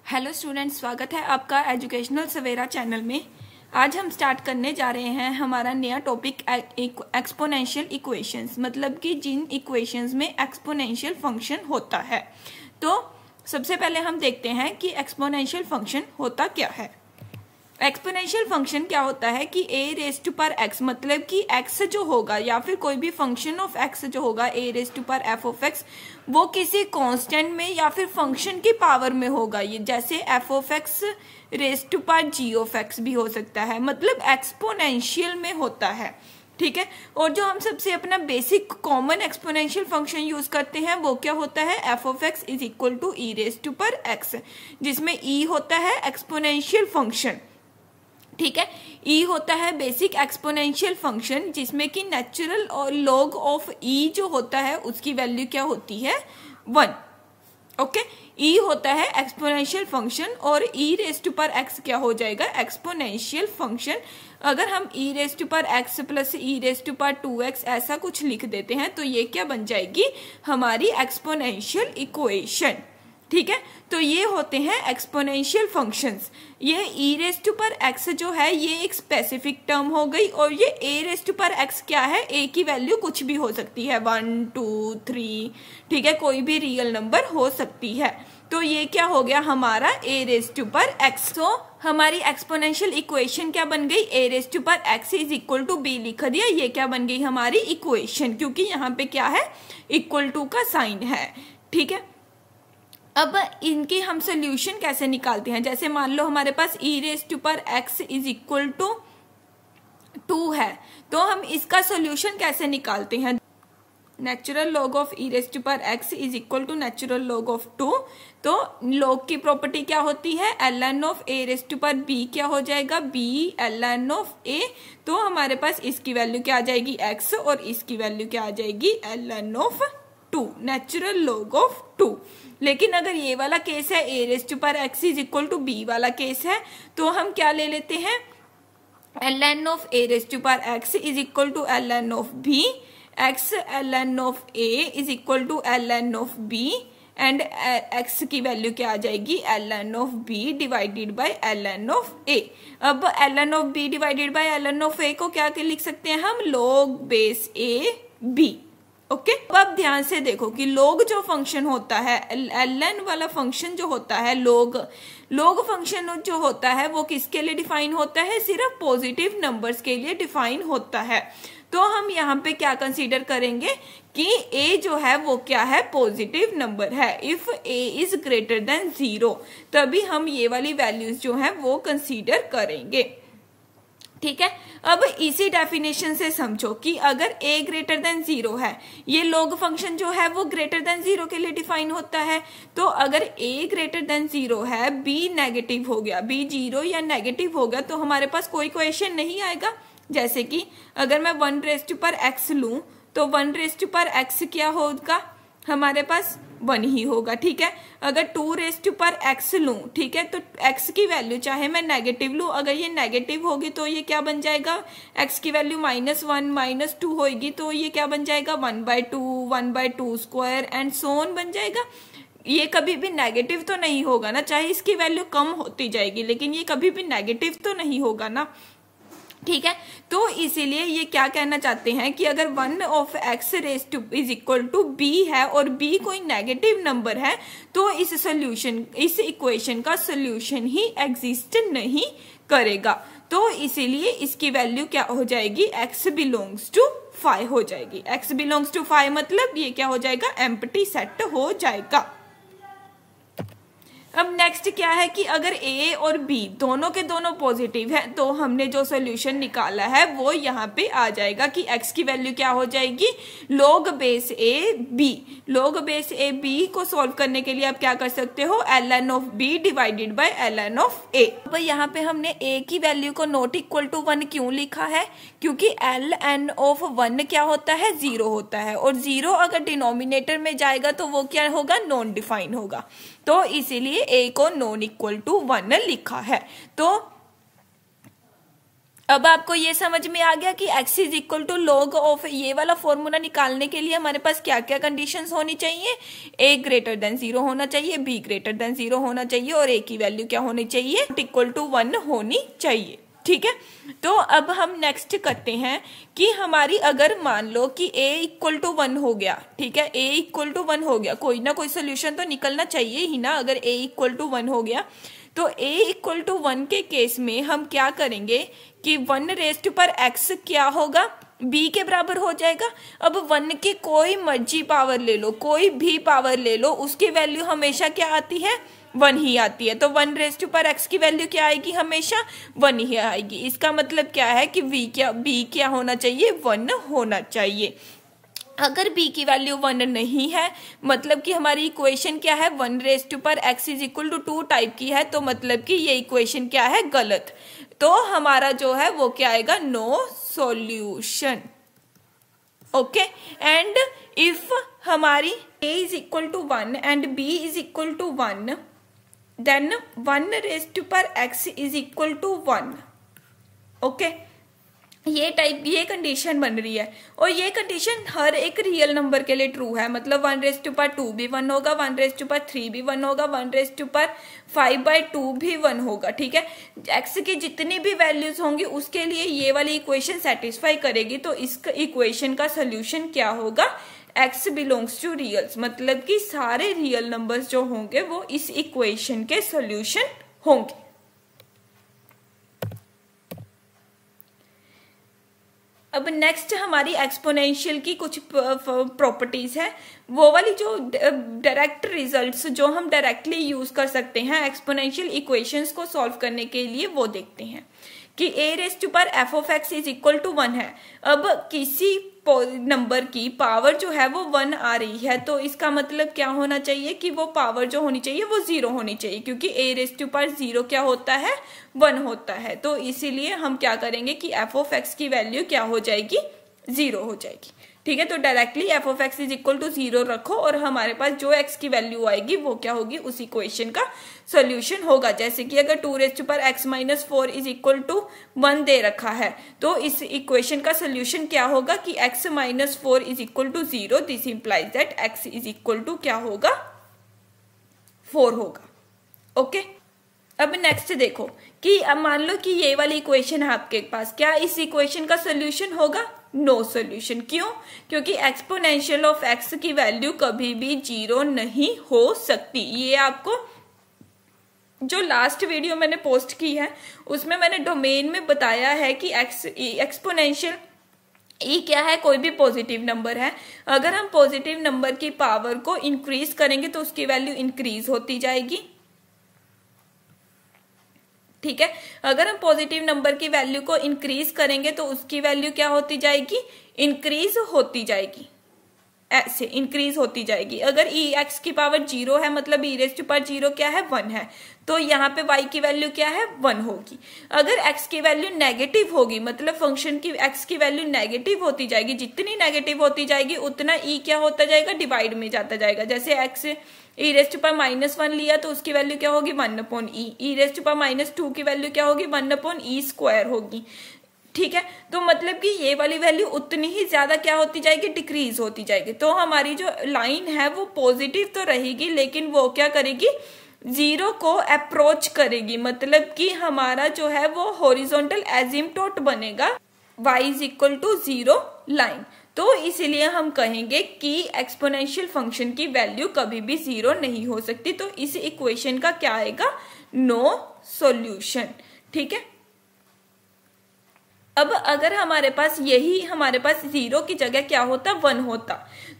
Hello students, स्वागत है आपका एजुकेशनल सवेरा चैनल में। आज हम स्टार्ट करने जा रहे हैं हमारा नया टॉपिक एक्सपोनेंशियल इक्वेशंस, मतलब कि जिन इक्वेशंस में एक्सपोनेंशियल फंक्शन होता है। तो सबसे पहले हम देखते हैं कि एक्सपोनेंशियल फंक्शन होता क्या है। एक्सपोनेंशियल फंक्शन क्या होता है कि ए रेज टू पर एक्स, मतलब कि एक्स जो होगा या फिर कोई भी फंक्शन ऑफ एक्स जो होगा ए raise to power F of x, वो किसी कांस्टेंट में या फिर फंक्शन की पावर में होगा। ये जैसे F of X raise to power G of x भी हो सकता है, मतलब एक्सपोनेंशियल में होता है। ठीक है। और जो हम सबसे अपना basic common exponential function use करते हैं वो क्या होता है, F of X is equal to E raise to पर एक्स, जिसमें ई होता है एक्सपोनेंशियल फंक्शन। ठीक है। ई होता है बेसिक एक्सपोनेंशियल फंक्शन, जिसमें कि नेचुरल और लॉग ऑफ ई जो होता है उसकी वैल्यू क्या होती है, 1। ओके। ई होता है एक्सपोनेंशियल फंक्शन और ई रेज टू पर एक्स क्या हो जाएगा, एक्सपोनेंशियल फंक्शन। अगर हम ई रेज टू पर X plus E raise to power 2x ऐसा कुछ लिख देते हैं तो ये क्या बन जाएगी, हमारी एक्सपोनेंशियल इक्वेशन। ठीक है। तो ये होते हैं एक्सपोनेंशियल फंक्शंस। ये ई रेज टू पर एक्स जो है ये एक स्पेसिफिक टर्म हो गई, और ये ए रेज टू पर एक्स क्या है, ए की वैल्यू कुछ भी हो सकती है, 1 2 3। ठीक है, कोई भी रियल नंबर हो सकती है। तो ये क्या हो गया हमारा ए रेज टू पर एक्स। तो हमारी एक्सपोनेंशियल इक्वेशन क्या बन गई, ए रेज टू पर x is equal to B लिख दिया। ये क्या बन गई हमारी इक्वेशन, क्योंकि यहाँ पे क्या है, इक्वल टू का साइन है। ठीक है। अब इनकी हम सोल्यूशन कैसे निकालते हैं, जैसे मान लो हमारे पास ई रेज टू पर एक्स इज इक्वल टू 2 है, तो हम इसका सोल्यूशन कैसे निकालते हैं। Natural log of e raise to पर x is equal to natural log of 2। तो लॉग की प्रॉपर्टी क्या होती है, ln of a raise to पर बी क्या हो जाएगा, बी ln ऑफ ए। तो हमारे पास इसकी वैल्यू क्या आ जाएगी, x, और इसकी वैल्यू क्या आ जाएगी, ln of 2, natural log of 2। लेकिन अगर ये वाला केस है ए रेज टू पर x is equal to b वाला केस है, तो हम क्या ले लेते हैं, ln of a raise to पर x is equal to ln of b, x ln of a is equal to ln of b, and x की वैल्यू क्या आ जाएगी, ln of b divided by ln of a। अब ln of b divided by ln of a को क्या लिख सकते हैं हम, log base a b। Okay. अब ध्यान से देखो कि log जो फंक्शन होता है, ln वाला फंक्शन जो होता है, log फंक्शन जो होता है वो किसके लिए डिफाइन होता है, सिर्फ पॉजिटिव नंबर्स के लिए डिफाइन होता है। तो हम यहाँ पे क्या कंसीडर करेंगे कि a जो है वो क्या है, पॉजिटिव नंबर है। If a is greater then 0, तभी हम ये वाली वैल्यूज जो है वो कंसीडर करेंगे। ठीक है। अब इसी डेफिनेशन से समझो कि अगर a ग्रेटर देन 0 है, ये log फंक्शन जो है वो ग्रेटर देन 0 के लिए डिफाइन होता है। तो अगर a ग्रेटर देन 0 है, b नेगेटिव हो गया, b 0 या नेगेटिव हो गया, तो हमारे पास कोई क्वेश्चन नहीं आएगा। जैसे कि अगर मैं 1 रेज टू पर x लूं, तो 1 रेज टू पर x क्या होगा, हमारे पास 1 ही होगा। ठीक है। अगर 2 रेज टू पर x लूं, ठीक है, तो x की वैल्यू चाहे मैं नेगेटिव लूं, अगर ये नेगेटिव होगी तो ये क्या बन जाएगा, x की वैल्यू -1 -2 होगी, तो ये क्या बन जाएगा, 1/2 1/2 स्क्वायर एंड सो ऑन बन जाएगा। ये कभी भी नेगेटिव तो नहीं होगा ना, चाहे इसकी वैल्यू कम होती जाएगी, लेकिन ये कभी भी नेगेटिव तो नहीं होगा ना। ठीक है। तो इसीलिए ये क्या कहना चाहते हैं कि अगर 1 of X raise to is equal to B है और बी कोई नेगेटिव नंबर है, तो इस इक्वेशन का सोल्यूशन ही एग्जिस्ट नहीं करेगा। तो इसीलिए इसकी वैल्यू क्या हो जाएगी, x बिलोंग्स टू 5 हो जाएगी। x बिलोंग्स टू 5 मतलब ये क्या हो जाएगा, एम्प्टी सेट हो जाएगा। अब नेक्स्ट क्या है कि अगर a और b दोनों के दोनों पॉजिटिव है, तो हमने जो सोल्यूशन निकाला है वो यहाँ पे आ जाएगा कि x की वैल्यू क्या हो जाएगी, log base a b। log base a b को सॉल्व करने के लिए आप क्या कर सकते हो, ln of b divided by ln of a। अब यहाँ पे हमने a की वैल्यू को नॉट इक्वल टू 1 क्यों लिखा है, क्योंकि ln ऑफ 1 क्या होता है, 0 होता है, और 0 अगर डिनोमिनेटर में जाएगा तो वो क्या होगा, नॉन डिफाइन होगा। तो इसीलिए a को नॉन इक्वल टू 1 लिखा है। तो अब आपको ये समझ में आ गया कि x is equal to log of, ये वाला फॉर्मूला निकालने के लिए हमारे पास क्या क्या कंडीशंस होनी चाहिए, a ग्रेटर देन 0 होना चाहिए, b ग्रेटर देन 0 होना चाहिए और a की वैल्यू क्या होनी चाहिए, इक्वल टू 1 होनी चाहिए। ठीक है, तो अब हम नेक्स्ट करते हैं कि हमारी अगर मान लो कि a इक्वल टू 1 हो गया, ठीक है, a इक्वल टू 1 हो गया, कोई ना कोई सोल्यूशन तो निकलना चाहिए ही ना। अगर a इक्वल टू 1 हो गया तो a इक्वल टू 1 के केस में हम क्या करेंगे कि 1 रेस्ट पर x क्या होगा, b के बराबर हो जाएगा। अब 1 की कोई मर्जी पावर ले लो, कोई भी पावर ले लो, उसकी वैल्यू हमेशा क्या आती है, 1 ही आती है। तो 1 रेस्ट पर x की वैल्यू क्या आएगी, हमेशा 1 ही आएगी। इसका मतलब क्या है कि b क्या होना चाहिए, 1 होना चाहिए। अगर b की वैल्यू 1 नहीं है, मतलब कि हमारी इक्वेशन क्या है, 1 raised power x is equal to 2 type की है, तो मतलब कि ये इक्वेशन क्या है, गलत। तो हमारा जो है वो क्या आएगा, no solution. Okay, and if हमारी a is equal to 1 and b is equal to 1, then 1 raised power x is equal to 1। Okay, ये कंडीशन बन रही है और ये कंडीशन हर एक रियल नंबर के लिए ट्रू है। मतलब 1 रेस्ट पर 2 भी 1 होगा, 1 रेस्ट पर 3 भी 1 होगा, 1 रेस्ट पर 5/2 भी 1 होगा। ठीक है, x की जितनी भी वैल्यूज होंगी उसके लिए ये वाली इक्वेशन सेटिस्फाई करेगी। तो इस इक्वेशन का सोल्यूशन क्या होगा, x बिलोंग्स टू रियल्स, मतलब कि सारे रियल नंबर्स जो होंगे वो इस इक्वेशन के सोल्यूशन होंगे। अब नेक्स्ट हमारी एक्सपोनेंशियल की कुछ प्रॉपर्टीज है, वो वाली जो डायरेक्ट रिजल्ट्स जो हम डायरेक्टली यूज कर सकते हैं एक्सपोनेंशियल इक्वेशंस को सॉल्व करने के लिए, वो देखते हैं कि a raised power f of x is equal to 1 है। अब किसी नंबर की पावर जो है वो 1 आ रही है, तो इसका मतलब क्या होना चाहिए कि वो पावर जो होनी चाहिए वो 0 होनी चाहिए, क्योंकि a रेस्ट पर 0 क्या होता है, 1 होता है। तो इसीलिए हम क्या करेंगे कि f ऑफ x की वैल्यू क्या हो जाएगी, 0 हो जाएगी। ठीक है, तो directly f of x is equal to 0 रखो और हमारे पास जो x की वैल्यू आएगी वो क्या होगी, उस इक्वेशन का सोल्यूशन होगा। जैसे कि अगर 2 raised power x minus 4 is equal to 1 दे रखा है, तो इस इक्वेशन का सोल्यूशन क्या होगा कि x minus 4 is equal to 0। This implies that x is equal to क्या होगा, 4 होगा। ओके, अब नेक्स्ट देखो कि अब मान लो कि ये वाली इक्वेशन है आपके पास, क्या इस इक्वेशन का सोल्यूशन होगा, नो सोल्यूशन। क्यों, क्योंकि एक्सपोनेंशियल ऑफ x की वैल्यू कभी भी 0 नहीं हो सकती। ये आपको जो लास्ट वीडियो मैंने पोस्ट की है उसमें मैंने डोमेन में बताया है कि एक्सपोनेंशियल ई क्या है, कोई भी पॉजिटिव नंबर है। अगर हम पॉजिटिव नंबर की पावर को इंक्रीज करेंगे तो उसकी वैल्यू इंक्रीज होती जाएगी। ठीक है, अगर हम पॉजिटिव नंबर की वैल्यू को इंक्रीज करेंगे तो उसकी वैल्यू क्या होती जाएगी, इंक्रीज होती जाएगी, ऐसे इंक्रीज होती जाएगी। अगर ई एक्स की पावर 0 है, मतलब ई रेस्ट पर 0 क्या है, 1 है, तो यहाँ पे y की वैल्यू क्या है, 1 होगी। अगर x की वैल्यू नेगेटिव होगी, मतलब फंक्शन की x की वैल्यू नेगेटिव होती जाएगी, जितनी नेगेटिव होती जाएगी उतना e क्या होता जाएगा, डिवाइड में जाता जाएगा। जैसे x ई रेस्ट पर -1 लिया तो उसकी वैल्यू क्या होगी, 1/e। ई रेस्ट पर -2 की वैल्यू क्या होगी, 1/e² होगी। ठीक है, तो मतलब कि ये वाली वैल्यू उतनी ही ज्यादा क्या होती जाएगी, डिक्रीज होती जाएगी। तो हमारी जो लाइन है वो पॉजिटिव तो रहेगी, लेकिन वो क्या करेगी, 0 को अप्रोच करेगी, मतलब कि हमारा जो है वो हॉरिजॉन्टल एजिम्पटोट बनेगा y is equal to 0 line. तो इसीलिए हम कहेंगे कि एक्सपोनेंशियल फंक्शन की वैल्यू कभी भी 0 नहीं हो सकती। तो इस इक्वेशन का क्या आएगा, नो सॉल्यूशन। ठीक है, अब अगर हमारे पास 0 की जगह क्या होता, 1 होता,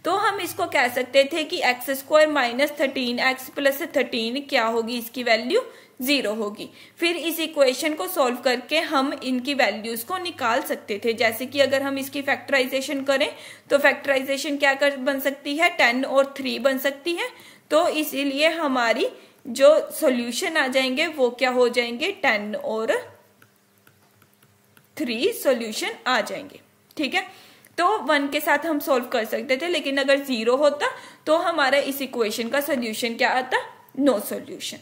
तो हम इसको कह सकते थे कि x² माइनस 13x प्लस 13 क्या होगी, इसकी वैल्यू 0 होगी। फिर इस इक्वेशन को सॉल्व करके हम इनकी वैल्यूज को निकाल सकते थे। जैसे कि अगर हम इसकी फैक्टराइजेशन करें तो फैक्टराइजेशन क्या बन सकती है, 10 और 3 बन सकती है। तो इसीलिए हमारी जो सॉल्यूशन आ जाएंगे वो क्या हो जाएंगे, 10 और 3 सॉल्यूशन आ जाएंगे। ठीक है, तो 1 के साथ हम सॉल्व कर सकते थे, लेकिन अगर 0 होता तो हमारा इस इक्वेशन का सॉल्यूशन क्या आता, नो सॉल्यूशन।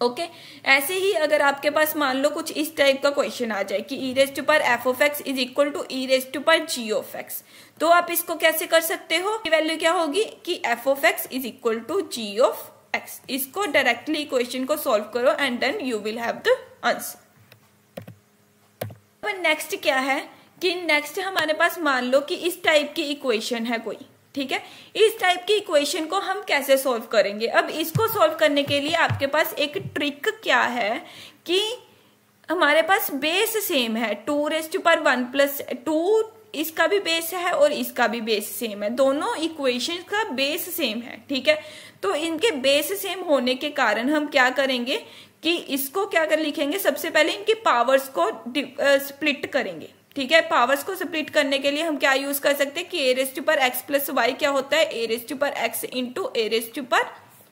ओके ऐसे ही अगर आपके पास मान लो कुछ इस टाइप का क्वेश्चन आ जाए कि E raise to power F of X is equal to E raise to power G of x, तो आप इसको कैसे कर सकते हो, वैल्यू क्या होगी कि F of X is equal to G of X. इसको डायरेक्टली इक्वेशन को सॉल्व करो and then you will have the answer. Next क्या है कि नेक्स्ट हमारे पास मान लो कि इस टाइप की इक्वेशन है कोई, ठीक है, इस टाइप की इक्वेशन को हम कैसे सॉल्व करेंगे। अब इसको सॉल्व करने के लिए आपके पास एक ट्रिक क्या है कि हमारे पास बेस सेम है, 2 रेज़ टू पावर 1 प्लस 2 इसका भी बेस है और इसका भी बेस सेम है, दोनों इक्वेशन का बेस सेम है, ठीक है। तो इनके बेस सेम होने के कारण हम क्या करेंगे कि इसको क्या कर लिखेंगे, सबसे पहले इनकी पावर्स को स्प्लिट करेंगे, ठीक है। पावर्स को स्प्लिट करने के लिए हम क्या यूज कर सकते हैं कि ए रेज टू पर एक्स प्लस वाई क्या होता है, ए रेज टू पर X into A raise to power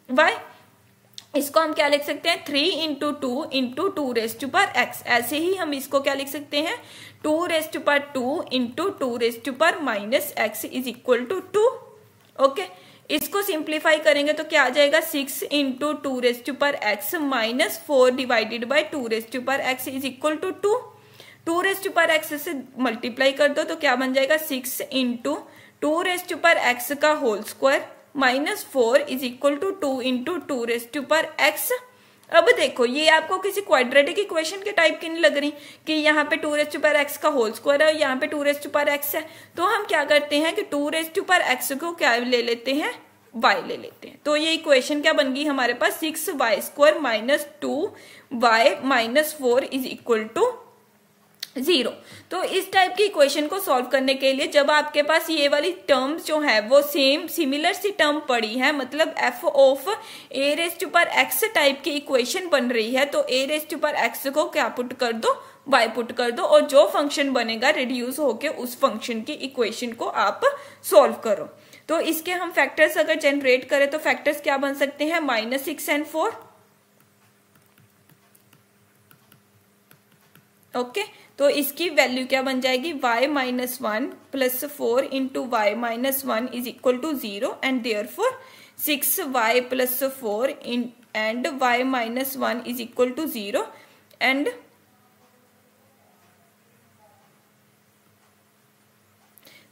Y. इसको हम क्या लिख सकते हैं 3 इंटू 2 इंटू 2 रेज टू पर एक्स। ऐसे ही हम इसको क्या लिख सकते हैं 2 रेज टू पर 2 इंटू 2 रेज टू पर minus x is equal to 2। Okay इसको सिंप्लीफाई करेंगे तो क्या आ जाएगा 6 इंटू 2 रेज टू पर x minus 4 divided by 2 raise to पर x is equal to 2। 2 raise to पर एक्स से मल्टीप्लाई कर दो तो क्या बन जाएगा 6 इंटू 2 रेज टू पर एक्स का whole square minus 4 is equal to 2 into 2 raise to पर एक्स। अब देखो ये आपको किसी क्वाड्रेटिक इक्वेशन के टाइप की नहीं लग रही कि यहाँ पे 2 रेज टू पर एक्स का होल स्क्वायर है और यहाँ पे 2 रेज टू पर एक्स है, तो हम क्या करते हैं कि 2 रेज टू पर एक्स को क्या ले लेते हैं y ले लेते हैं। तो ये इक्वेशन क्या बन गई हमारे पास 6y square minus 2y minus 4 is equal to 0। तो इस टाइप की इक्वेशन को सॉल्व करने के लिए जब आपके पास ये वाली टर्म्स जो है वो सेम सिमिलर सी टर्म पड़ी है, मतलब f of a raise to power x type की इक्वेशन बन रही है, तो a raise to power x को क्या पुट कर दो y पुट कर दो और जो फंक्शन बनेगा रिड्यूस होके उस फंक्शन की इक्वेशन को आप सॉल्व करो। तो इसके हम फैक्टर्स अगर जनरेट करें तो फैक्टर्स क्या बन सकते हैं -6 and 4। ओके तो इसकी वैल्यू क्या बन जाएगी y minus 1 plus 4 into Y minus 1 is equal to 0 and therefore 6y plus 4 and y minus 1 is equal to 0 and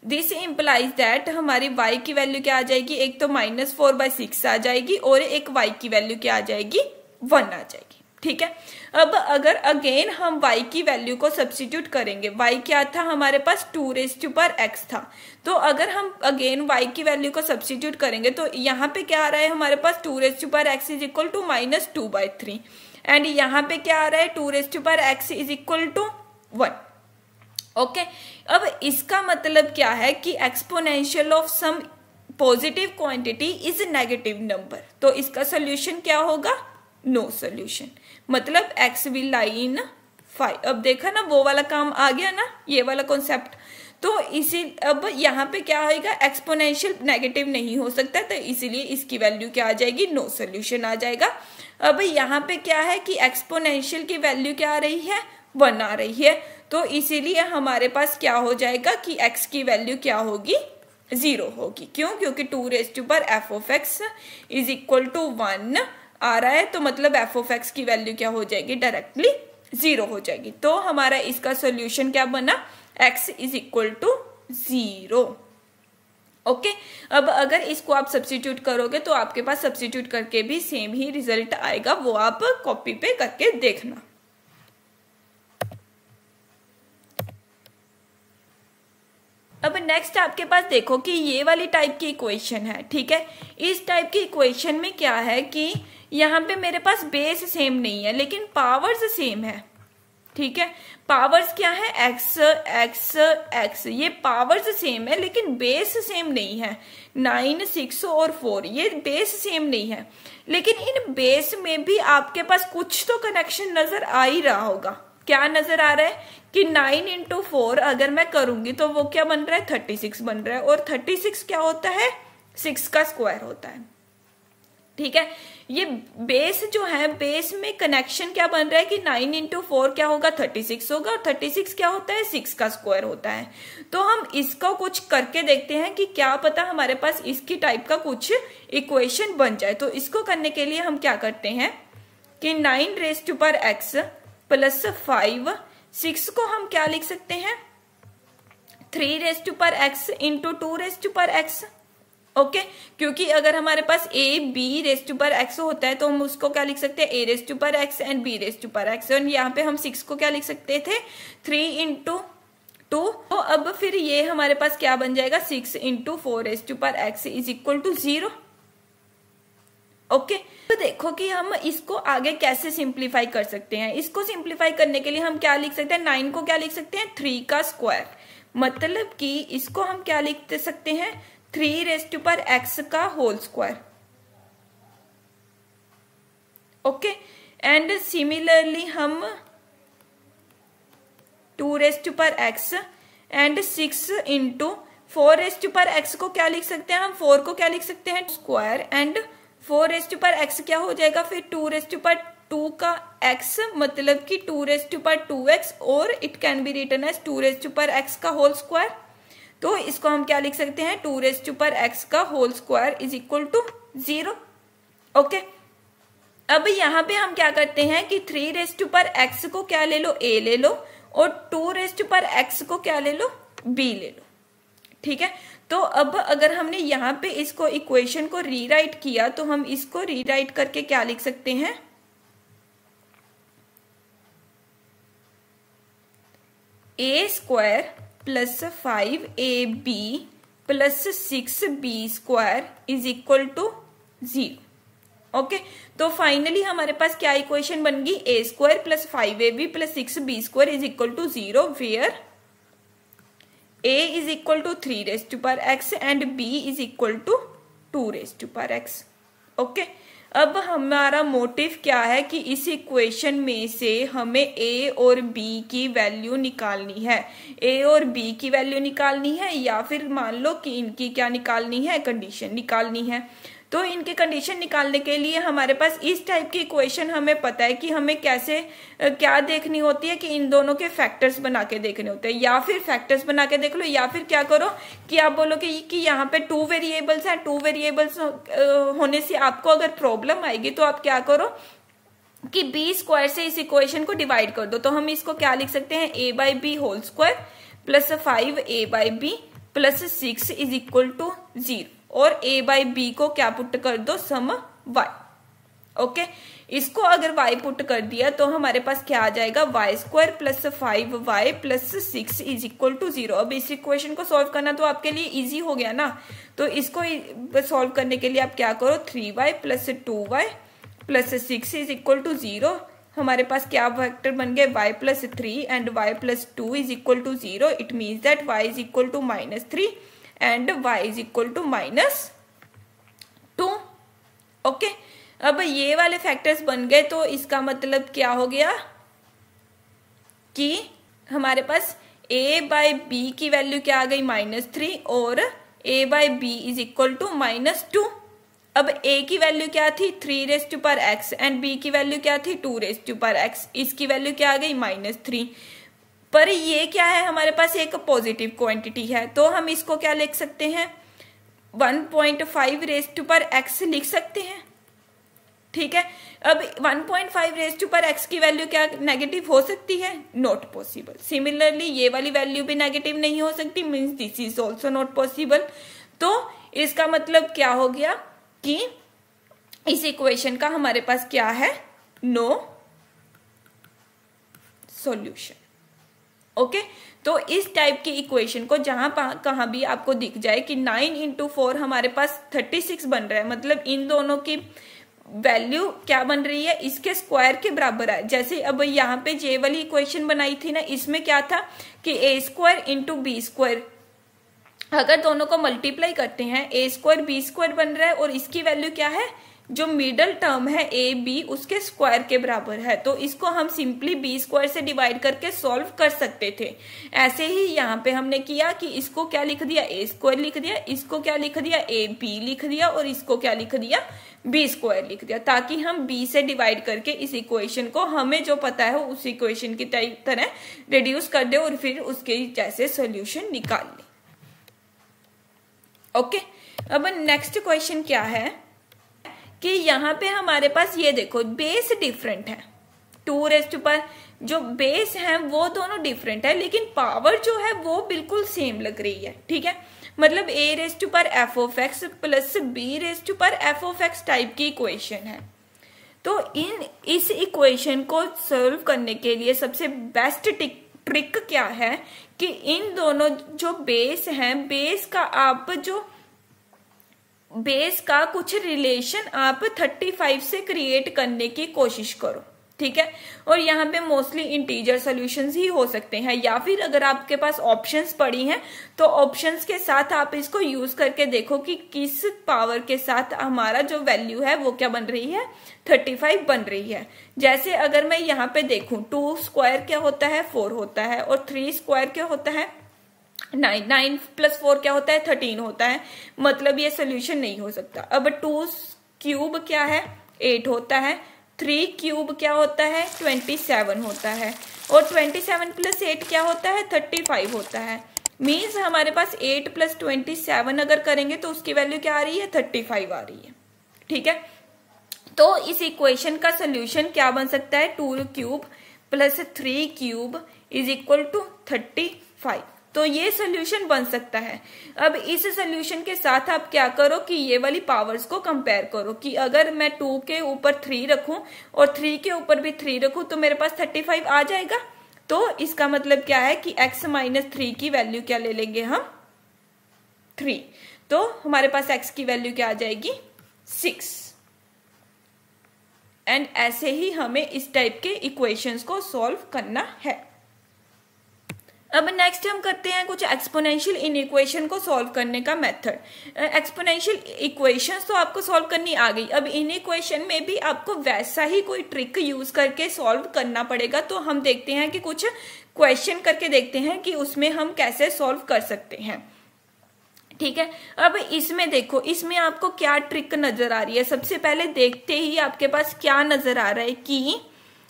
this implies that हमारी y की वैल्यू क्या आ जाएगी, एक तो -4/6 आ जाएगी और एक y की वैल्यू क्या आ जाएगी 1 आ जाएगी, ठीक है। अब अगर अगेन हम y की वैल्यू को सब्स्टिट्यूट करेंगे, y क्या था हमारे पास 2 रेज टू पर x था, तो अगर हम अगेन y की वैल्यू को सब्स्टिट्यूट करेंगे तो यहाँ पे क्या आ रहा है हमारे पास 2 raise to power x is equal to -2/3 and यहाँ पे क्या आ रहा है 2 raise to power x is equal to 1। Okay अब इसका मतलब क्या है कि exponential of some positive quantity is negative number, तो इसका सोल्यूशन क्या होगा नो सोल्यूशन, मतलब x विल लाई इन 5। अब देखा ना वो वाला काम आ गया ना, ये वाला कॉन्सेप्ट। तो इसी अब यहाँ पे क्या होगा एक्सपोनेंशियल नेगेटिव नहीं हो सकता, तो इसीलिए इसकी वैल्यू क्या आ जाएगी नो सोल्यूशन आ जाएगा। अब यहाँ पे क्या है कि एक्सपोनेंशियल की वैल्यू क्या आ रही है 1 आ रही है, तो इसीलिए हमारे पास क्या हो जाएगा कि x की वैल्यू क्या होगी 0 होगी। क्यों, क्योंकि 2 raise to power f of x is equal to 1 आ रहा है, तो मतलब f ऑफ x की वैल्यू क्या हो जाएगी डायरेक्टली 0 हो जाएगी। तो हमारा इसका सोल्यूशन क्या बना x is equal to 0। Okay अब अगर इसको आप सब्स्टिट्यूट करोगे तो आपके पास सब्स्टिट्यूट करके भी सेम ही रिजल्ट आएगा, वो आप कॉपी पे करके देखना। अब नेक्स्ट आपके पास देखो कि ये वाली टाइप की इक्वेशन है, ठीक है। इस टाइप की इक्वेशन में क्या है कि यहाँ पे मेरे पास बेस सेम नहीं है लेकिन पावर्स सेम है, ठीक है। पावर्स क्या है x x x, ये पावर्स सेम है लेकिन बेस सेम नहीं है। 9 6 और 4 ये बेस सेम नहीं है, लेकिन इन बेस में भी आपके पास कुछ तो कनेक्शन नजर आ ही रहा होगा। क्या नजर आ रहा है कि 9 इंटू 4 अगर मैं करूंगी तो वो क्या बन रहा है 36 बन रहा है, और 36 क्या होता है 6 का स्क्वायर होता है, ठीक है। ये बेस जो है बेस में कनेक्शन क्या बन रहा है कि 9 इंटू 4 क्या होगा 36 होगा, और 36 क्या होता है 6 का स्क्वायर होता है। तो हम इसको कुछ करके देखते हैं कि क्या पता हमारे पास इसकी टाइप का कुछ इक्वेशन बन जाए। तो इसको करने के लिए हम क्या करते हैं कि 9 रेस्ट पर एक्स प्लस 5, 6 को हम क्या लिख सकते हैं 3 raised power X into 2 raised power x. Okay, क्योंकि अगर हमारे पास A B rest power x होता है तो हम उसको क्या लिख सकते हैं ए rest power X and B rest power x, और यहाँ पे हम 6 को क्या लिख सकते थे 3 इंटू 2। तो अब फिर ये हमारे पास क्या बन जाएगा 6 into 4 raised power x is equal to 0। Okay, तो देखो कि हम इसको आगे कैसे सिंप्लीफाई कर सकते हैं। इसको सिंप्लीफाई करने के लिए हम क्या लिख सकते हैं 9 को क्या लिख सकते हैं 3 का स्क्वायर, मतलब कि इसको हम क्या लिख सकते हैं 3 रेस्ट पर एक्स का whole square. Okay, and similarly हम 2 raised power X and 6 into 4 raised power X को क्या लिख सकते हैं हम 4 को क्या लिख सकते हैं square, and 4 raised power X क्या हो जाएगा फिर 2 रेस्ट पर 2 का x, मतलब कि 2 रेस्ट पर 2x, और it can be written as 2 raised power x का होल स्क्वायर। तो इसको हम क्या लिख सकते हैं 2 रेस्ट पर x का whole square is equal to 0। Okay, अब यहाँ पे हम क्या करते हैं कि 3 रेस्ट पर x को क्या ले लो a ले लो, और 2 रेस्ट पर x को क्या ले लो b ले लो। ठीक है, तो अब अगर हमने यहाँ पे इसको इक्वेशन को रीराइट किया तो हम इसको रीराइट करके क्या लिख सकते हैं a square plus 5ab plus 6b square is equal to 0। Okay, तो फाइनली हमारे पास क्या इक्वेशन बन गई a square plus 5ab plus 6b square is equal to 0, where a is equal to 3 raised power x and b is equal to 2 raised power x। Okay, अब हमारा motive क्या है कि इस इक्वेशन में से हमें a और b की वैल्यू निकालनी है। a और b की वैल्यू निकालनी है, या फिर मान लो कि इनकी क्या निकालनी है कंडीशन निकालनी है। तो इनके कंडीशन निकालने के लिए हमारे पास इस टाइप की इक्वेशन हमें पता है कि हमें कैसे क्या देखनी होती है कि इन दोनों के फैक्टर्स बना के देखने होते हैं, या फिर फैक्टर्स बना के देख लो, या फिर क्या करो कि आप बोलो कि यहाँ पे 2 वेरिएबल्स हैं, 2 वेरिएबल्स होने से आपको अगर प्रॉब्लम आएगी तो आप क्या करो कि b स्क्वायर से इस इक्वेशन को डिवाइड कर दो। तो हम इसको क्या लिख सकते हैं a by B whole square plus 5a by B plus 6 is equal to 0, और a बाई बी को क्या पुट कर दो सम y। ओके, इसको अगर y पुट कर दिया तो हमारे पास क्या आ जाएगा y square plus 5y plus 6 is equal to 0। अब इस इक्वेशन को सॉल्व करना तो आपके लिए इजी हो गया ना, तो इसको सॉल्व करने के लिए आप क्या करो 3y plus 2y plus 6 is equal to 0। हमारे पास क्या फैक्टर बन गए y plus 3 and y plus 2 is equal to 0। It means that y is equal to -3 and y is equal to -2। Okay, अब ये वाले फैक्टर्स बन गए, तो इसका मतलब क्या हो गया कि हमारे पास a बाई बी की वैल्यू क्या आ गई -3, और a by B is equal to -2। अब a की वैल्यू क्या थी 3 raised power x and b की वैल्यू क्या थी 2 रेस्ट पर x, इसकी वैल्यू क्या आ गई -3। पर ये क्या है हमारे पास एक पॉजिटिव क्वांटिटी है, तो हम इसको क्या लिख सकते हैं 1.5 रेस्ट पर x लिख सकते हैं। ठीक है, अब 1.5 रेस्ट पर x की वैल्यू क्या नेगेटिव हो सकती है, नॉट पॉसिबल। सिमिलरली ये वाली वैल्यू भी नेगेटिव नहीं हो सकती, means this is also not possible. तो इसका मतलब क्या हो गया कि इस इक्वेशन का हमारे पास क्या है नो सॉल्यूशन। ओके, तो इस टाइप की इक्वेशन को जहां कहां भी आपको दिख जाए कि 9 इंटू 4 हमारे पास 36 बन रहा है, मतलब इन दोनों की वैल्यू क्या बन रही है इसके स्क्वायर के बराबर है। जैसे अब यहाँ पे जे वाली इक्वेशन बनाई थी ना, इसमें क्या था कि a square into B square, अगर दोनों को मल्टीप्लाई करते हैं a स्क्वायर बी स्क्वायर बन रहा है, और इसकी वैल्यू क्या है जो मिडल टर्म है ए बी उसके स्क्वायर के बराबर है। तो इसको हम सिंपली बी स्क्वायर से डिवाइड करके सॉल्व कर सकते थे। ऐसे ही यहाँ पे हमने किया कि इसको क्या लिख दिया ए स्क्वायर लिख दिया, इसको क्या लिख दिया ए बी लिख दिया, और इसको क्या लिख दिया बी स्क्वायर लिख दिया, ताकि हम बी से डिवाइड करके इस इक्वेशन को हमें जो पता है उस इक्वेशन की तरह रिड्यूस कर दे और फिर उसके जैसे सोल्यूशन निकाल ले। ओके, अब नेक्स्ट क्वेश्चन क्या है कि यहाँ पे हमारे पास ये देखो बेस डिफरेंट है, 2 रेज़ टू पावर जो बेस है वो दोनों डिफरेंट है, लेकिन पावर जो है वो बिल्कुल सेम लग रही है। ठीक है, मतलब a raise to power f of x plus b raise to power f of x type की इक्वेशन है। तो इस इक्वेशन को सॉल्व करने के लिए सबसे बेस्ट ट्रिक क्या है कि इन दोनों जो बेस हैं, बेस का कुछ रिलेशन आप 35 से क्रिएट करने की कोशिश करो। ठीक है, और यहाँ पे मोस्टली इंटीजर सॉल्यूशंस ही हो सकते हैं, या फिर अगर आपके पास ऑप्शंस पड़ी हैं तो ऑप्शंस के साथ आप इसको यूज करके देखो कि किस पावर के साथ हमारा जो वैल्यू है वो क्या बन रही है, 35 बन रही है। जैसे अगर मैं यहाँ पे देखूं 2 स्क्वायर क्या होता है, 4 होता है, और 3 स्क्वायर क्या होता है, 9 प्लस 4 क्या होता है, 13 होता है। मतलब ये सोल्यूशन नहीं हो सकता। अब 2 क्यूब क्या है, 8 होता है, 3 क्यूब क्या होता है, 27 होता है, और 27 प्लस 8 क्या होता है, 35 होता है। मीन्स हमारे पास 8 प्लस 27 अगर करेंगे तो उसकी वैल्यू क्या आ रही है, 35 आ रही है। ठीक है, तो इस इक्वेशन का सोल्यूशन क्या बन सकता है, 2 cube plus 3 cube is equal to 35। तो ये सोल्यूशन बन सकता है। अब इस सोल्यूशन के साथ आप क्या करो कि ये वाली पावर्स को कंपेयर करो कि अगर मैं 2 के ऊपर 3 रखूं और 3 के ऊपर भी 3 रखूं तो मेरे पास 35 आ जाएगा। तो इसका मतलब क्या है कि x माइनस 3 की वैल्यू क्या ले लेंगे हम, 3। तो हमारे पास x की वैल्यू क्या आ जाएगी, 6। एंड ऐसे ही हमें इस टाइप के इक्वेशंस को सॉल्व करना है। अब नेक्स्ट हम करते हैं कुछ एक्सपोनेंशियल इनइक्वेशन को सॉल्व करने का मेथड। एक्सपोनेंशियल इक्वेशंस तो आपको सॉल्व करनी आ गई, अब इनइक्वेशन में भी आपको वैसा ही कोई ट्रिक यूज करके सॉल्व करना पड़ेगा। तो हम देखते हैं कि कुछ क्वेश्चन करके देखते हैं कि उसमें हम कैसे सॉल्व कर सकते हैं। ठीक है, अब इसमें देखो, इसमें आपको क्या ट्रिक नजर आ रही है। सबसे पहले देखते ही आपके पास क्या नजर आ रहा है कि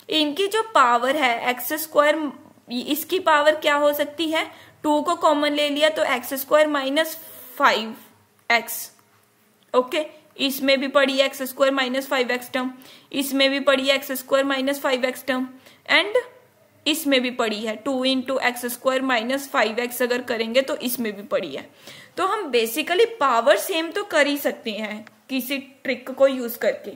इनकी जो पावर है एक्स स्क्वायर, इसकी पावर क्या हो सकती है, 2 को कॉमन ले लिया तो x square minus 5x। Okay, इसमें भी पड़ी x square minus 5x term, इसमें भी पड़ी है x square minus 5x term, and इसमें भी पड़ी है 2 into x square minus 5x अगर करेंगे तो इसमें भी पड़ी है। तो हम बेसिकली पावर सेम तो कर ही सकते हैं किसी ट्रिक को यूज करके।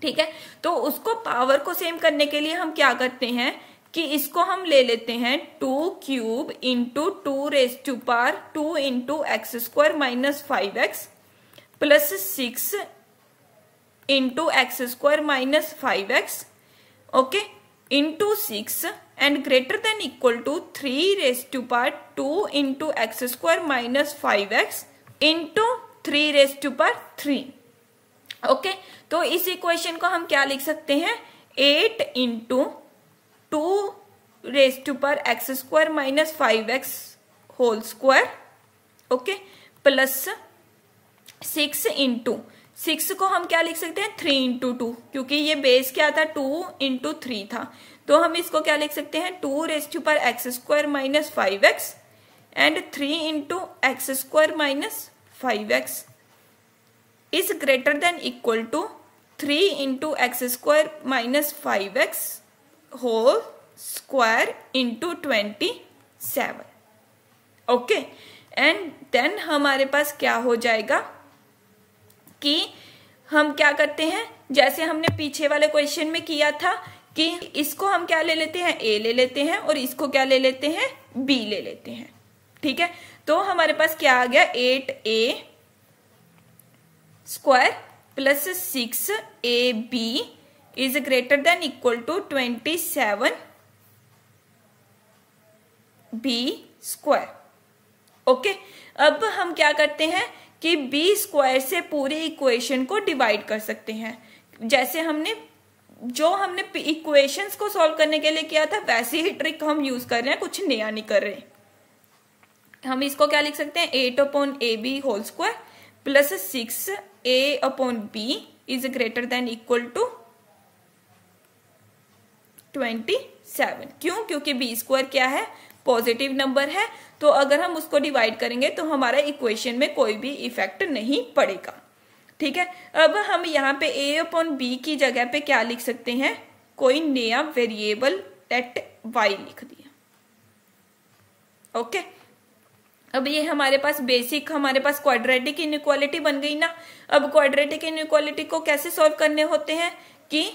ठीक है, तो उसको पावर को सेम करने के लिए हम क्या करते हैं कि इसको हम ले लेते हैं 2 cube into 2 raise to power 2 into x square minus 5x plus 6 into x square minus 5x, okay, into 6 and greater than equal to 3 raise to power 2 into x square minus 5x into 3 raise to power 3। Okay, तो इस equation को हम क्या लिख सकते हैं, 8 into 2 raise to power X square minus 5x whole square, okay, plus 6 into 6 को हम क्या लिख सकते हैं, 3 इंटू 2, क्योंकि ये बेस क्या था, 2 इंटू 3 था। तो हम इसको क्या लिख सकते हैं, 2 raise to power X square minus 5x and 3 into x square minus 5x is greater than equal to 3 into x square minus 5x whole square into 27। Okay, and then हमारे पास क्या हो जाएगा कि हम क्या करते हैं, जैसे हमने पीछे वाले क्वेश्चन में किया था कि इसको हम क्या ले लेते हैं, a ले लेते हैं, और इसको क्या ले लेते हैं, b ले लेते हैं। ठीक है, तो हमारे पास क्या आ गया, 8a square plus 6ab is greater than equal to 27b square. Okay, अब हम क्या करते हैं कि b स्क्वायर से पूरी इक्वेशन को डिवाइड कर सकते हैं। जैसे हमने इक्वेशंस को सॉल्व करने के लिए किया था वैसी ही ट्रिक हम यूज कर रहे हैं, कुछ नया नहीं कर रहे। हम इसको क्या लिख सकते हैं, 8/ab whole square plus 6a/b is greater than equal to 27। क्यों, क्योंकि b स्क्वायर क्या है, पॉजिटिव नंबर है, तो अगर हम उसको डिवाइड करेंगे तो हमारा इक्वेशन में कोई भी इफेक्ट नहीं पड़ेगा। ठीक है। अब हम यहाँ पे a अपॉन b की जगह पे क्या लिख सकते हैं, कोई नया वेरिएबल लेट y लिख दिया। ओके, अब ये हमारे पास बेसिक हमारे पास क्वाड्रेटिक इनइक्वालिटी बन गई ना। अब क्वाड्रेटिक इनइक्वालिटी को कैसे सॉल्व करने होते हैं कि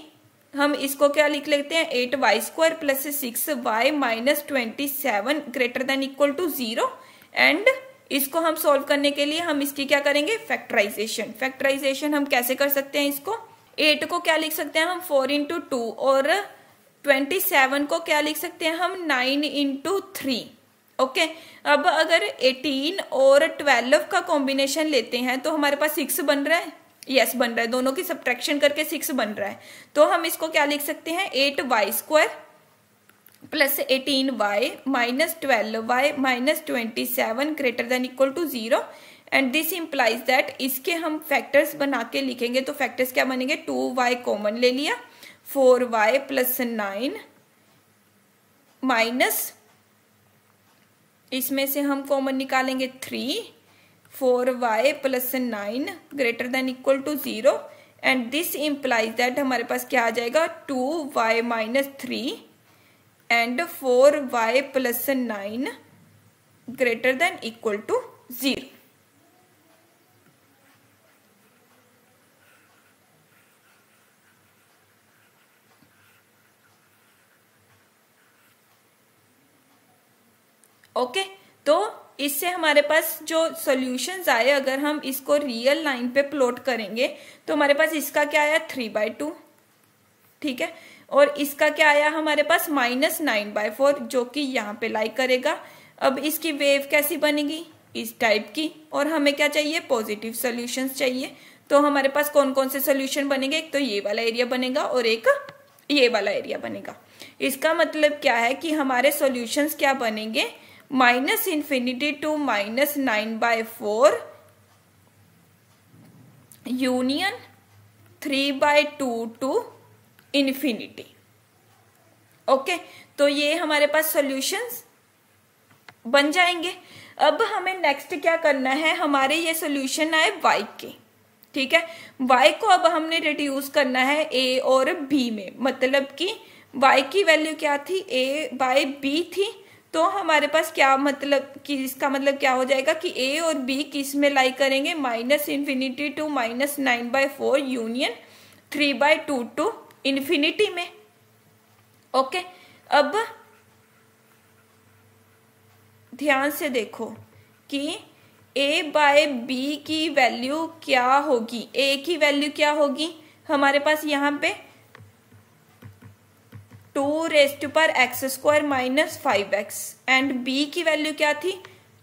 हम इसको क्या लिख लेते हैं, 8y² plus 6y minus 27 greater than equal to 0। And इसको हम सॉल्व करने के लिए हम इसकी क्या करेंगे, फैक्टराइजेशन। फैक्टराइजेशन हम कैसे कर सकते हैं, इसको 8 को क्या लिख सकते हैं हम 4 इंटू 2 और 27 को क्या लिख सकते हैं हम 9 इंटू 3। ओके, अब अगर 18 और 12 का कॉम्बिनेशन लेते हैं तो हमारे पास 6 बन रहा है, यस बन रहा है, दोनों की सब्ट्रैक्शन करके 6 बन रहा है। तो हम इसको क्या लिख सकते हैं, 8y² plus 18y minus 12y minus 27 greater than equal to 0। And this implies that, इसके हम फैक्टर्स बना के लिखेंगे तो फैक्टर्स क्या बनेंगे, 2y कॉमन ले लिया, 4y प्लस 9 माइनस इसमें से हम कॉमन निकालेंगे 3, 4y plus 9 greater than equal to 0। And this implies that हमारे पास क्या आ जाएगा, 2y minus 3 and 4y plus 9 greater than equal to 0। Okay, तो इससे हमारे पास जो सॉल्यूशंस आए, अगर हम इसको रियल लाइन पे प्लॉट करेंगे तो हमारे पास इसका क्या आया 3/2, ठीक है, और इसका क्या आया हमारे पास -9/4 जो कि यहाँ पे लाई करेगा। अब इसकी वेव कैसी बनेगी, इस टाइप की, और हमें क्या चाहिए, पॉजिटिव सॉल्यूशंस चाहिए। तो हमारे पास कौन कौन से सॉल्यूशन बनेंगे, एक तो ये वाला एरिया बनेगा और एक ये वाला एरिया बनेगा। इसका मतलब क्या है कि हमारे सॉल्यूशंस क्या बनेंगे, -∞ to -9/4 union 3/2 to infinity. Okay, तो ये हमारे पास सॉल्यूशंस बन जाएंगे। अब हमें नेक्स्ट क्या करना है, हमारे ये सॉल्यूशन आए y के, ठीक है, y को अब हमने रिड्यूस करना है a और b में। मतलब कि y की वैल्यू क्या थी, a/b थी, तो हमारे पास क्या मतलब कि इसका मतलब क्या हो जाएगा कि a और b किस में लाई करेंगे, -∞ टू -9/4 यूनियन 3/2 टू इन्फिनिटी में। ओके, अब ध्यान से देखो कि a/b की वैल्यू क्या होगी, a की वैल्यू क्या होगी हमारे पास यहाँ पे 2⁻x² minus 5x and b की वैल्यू क्या थी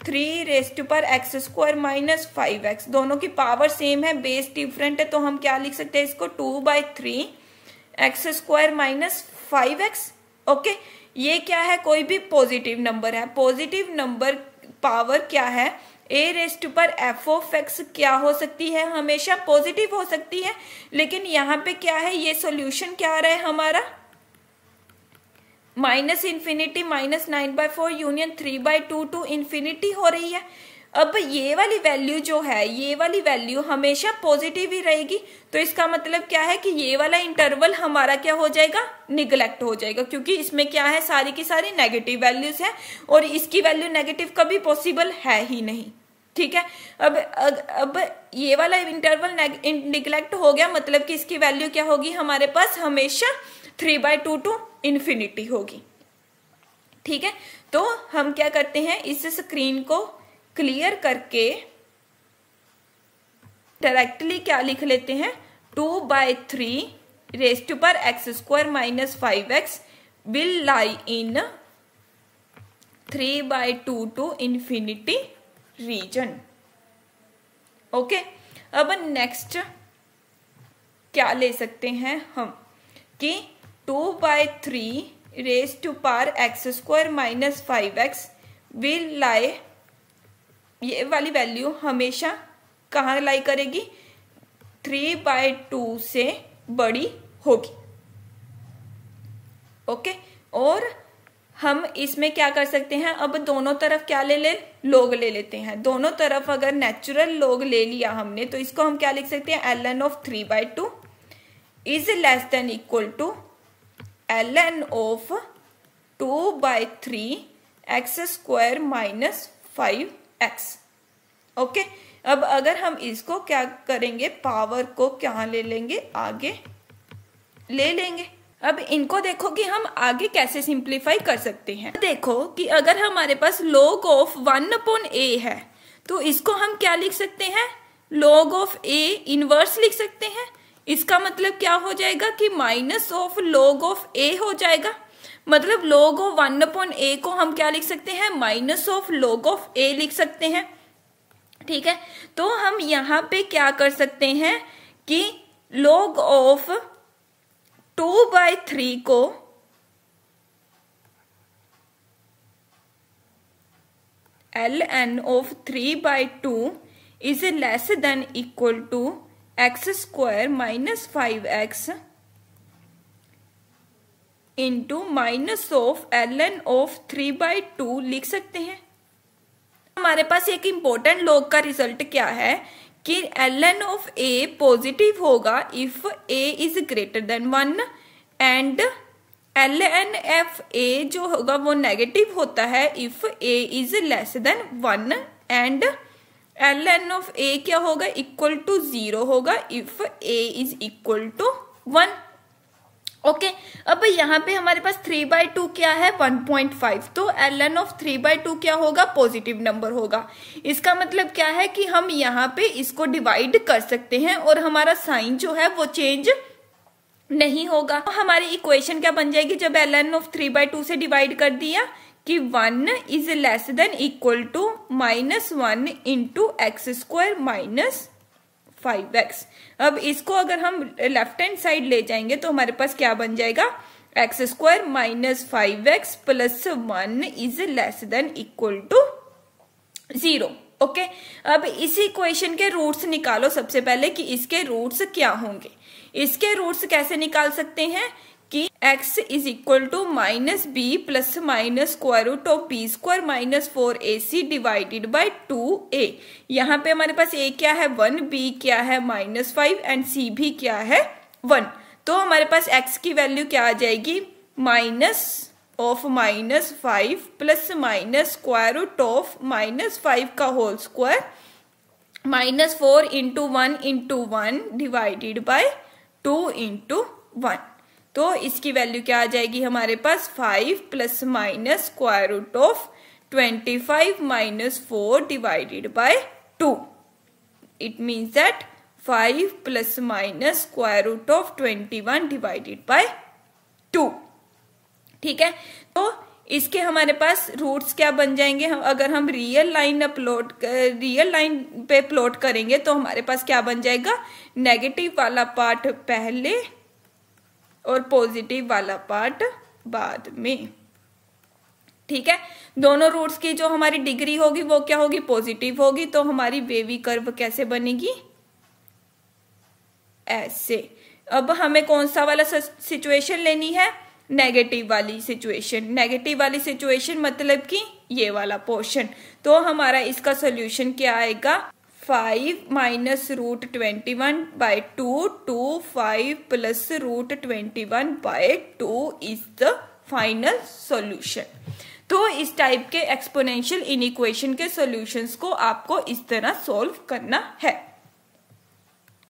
3⁻x² माइनस 5x। दोनों की पावर सेम है, बेस डिफरेंट है, तो हम क्या लिख सकते हैं इसको 2/3x² माइनस 5x। ओके, ये क्या है, कोई भी पॉजिटिव नंबर है। पॉजिटिव नंबर पावर क्या है, a⁻f(x) क्या हो सकती है, हमेशा पॉजिटिव हो सकती है। लेकिन यहाँ पे क्या है, ये सॉल्यूशन क्या आ रहा है हमारा, -∞ -9/4 यूनियन 3/2 टू इन्फिनिटी हो रही है। अब ये वाली वैल्यू जो है, ये वाली वैल्यू हमेशा पॉजिटिव ही रहेगी। तो इसका मतलब क्या है कि ये वाला इंटरवल हमारा क्या हो जाएगा, निगलेक्ट हो जाएगा, क्योंकि इसमें क्या है, सारी की सारी नेगेटिव वैल्यूज है और इसकी वैल्यू नेगेटिव कभी पॉसिबल है ही नहीं। ठीक है, अब ये वाला इंटरवल निगलेक्ट हो गया, मतलब कि इसकी वैल्यू क्या होगी हमारे पास, हमेशा 3/2 टू इन्फिनिटी होगी। ठीक है, तो हम क्या करते हैं, इस स्क्रीन को क्लियर करके डायरेक्टली क्या लिख लेते हैं, 2/3⁻x² minus 5x will lie in 3/2 to infinity region. Okay, अब नेक्स्ट क्या ले सकते हैं हम कि 2/3⁻x² माइनस 5x विल लाई, ये वाली वैल्यू हमेशा कहाँ लाई करेगी, 3/2 से बड़ी होगी। ओके, और हम इसमें क्या कर सकते हैं, अब दोनों तरफ क्या लॉग ले लेते हैं। दोनों तरफ अगर नेचुरल लॉग ले लिया हमने तो इसको हम क्या लिख सकते हैं, ln of 3/2 is less than equal to ln of 2/3 x square minus 5x। Okay, अब अगर हम इसको क्या करेंगे, पावर को क्या ले लेंगे, आगे ले लेंगे। अब इनको देखो कि हम आगे कैसे सिंप्लीफाई कर सकते हैं। देखो कि अगर हमारे पास log ऑफ 1/a है तो इसको हम क्या लिख सकते हैं, log ऑफ a इनवर्स लिख सकते हैं। इसका मतलब क्या हो जाएगा कि minus of log of a हो जाएगा। मतलब log ऑफ 1/a को हम क्या लिख सकते हैं, minus of log of a लिख सकते हैं। ठीक है, तो हम यहाँ पे क्या कर सकते हैं कि log ऑफ 2/3 को ln of 3/2 is less than equal to x square minus 5x into minus of ln of 3/2 लिख सकते हैं। हमारे पास एक इंपॉर्टेंट लॉग का रिजल्ट क्या है कि ln ऑफ a पॉजिटिव होगा if a is greater than 1 and ln of a जो होगा वो नेगेटिव होता है if a is less than 1 and ln of a क्या होगा, इक्वल टू 0 होगा if a is equal to 1। Okay, अब यहाँ पे हमारे पास 3/2 क्या है, 1.5, तो ln ऑफ 3/2 क्या होगा, पॉजिटिव नंबर होगा। इसका मतलब क्या है कि हम यहाँ पे इसको डिवाइड कर सकते हैं और हमारा साइन जो है वो चेंज नहीं होगा। तो हमारी इक्वेशन क्या बन जाएगी, जब ln ऑफ 3/2 से डिवाइड कर दिया कि 1 is less than equal to -1 into x square minus 5x। अब इसको अगर हम लेफ्ट हैंड साइड ले जाएंगे तो हमारे पास क्या बन जाएगा, x square minus 5x plus 1 is less than equal to 0। Okay, अब इसी इक्वेशन के रूट्स निकालो सबसे पहले कि इसके रूट्स क्या होंगे। इसके रूट्स कैसे निकाल सकते हैं कि x is equal to -b plus minus square root of b square minus 4ac divided by 2a। यहाँ पे हमारे पास a क्या है 1, b क्या है -5 एंड c भी क्या है 1। तो हमारे पास x की वैल्यू क्या आ जाएगी, minus of -5 plus minus square root of -5 का whole square -4 into 1 into 1 divided by 2 into 1। तो इसकी वैल्यू क्या आ जाएगी हमारे पास 5 plus minus square root of 25 minus 4 divided by 2। It means that 5 plus minus square root of 21 divided by 2। ठीक है, तो इसके हमारे पास रूट्स क्या बन जाएंगे, अगर हम रियल लाइन पे प्लॉट करेंगे तो हमारे पास क्या बन जाएगा, नेगेटिव वाला पार्ट पहले और पॉजिटिव वाला पार्ट बाद में। ठीक है, दोनों रूट्स की जो हमारी डिग्री होगी वो क्या होगी, पॉजिटिव होगी। तो हमारी वेवी कर्व कैसे बनेगी, ऐसे। अब हमें कौन सा वाला सिचुएशन लेनी है, नेगेटिव वाली सिचुएशन। नेगेटिव वाली सिचुएशन मतलब कि ये वाला पोर्शन। तो हमारा इसका सोल्यूशन क्या आएगा, 5 minus root 21 by 2 to 5 plus root 21 by 2 is the final solution. तो इस टाइप के एक्सपोनेंशियल इनइक्वेशन के सॉल्यूशंस को आपको इस तरह सॉल्व करना है।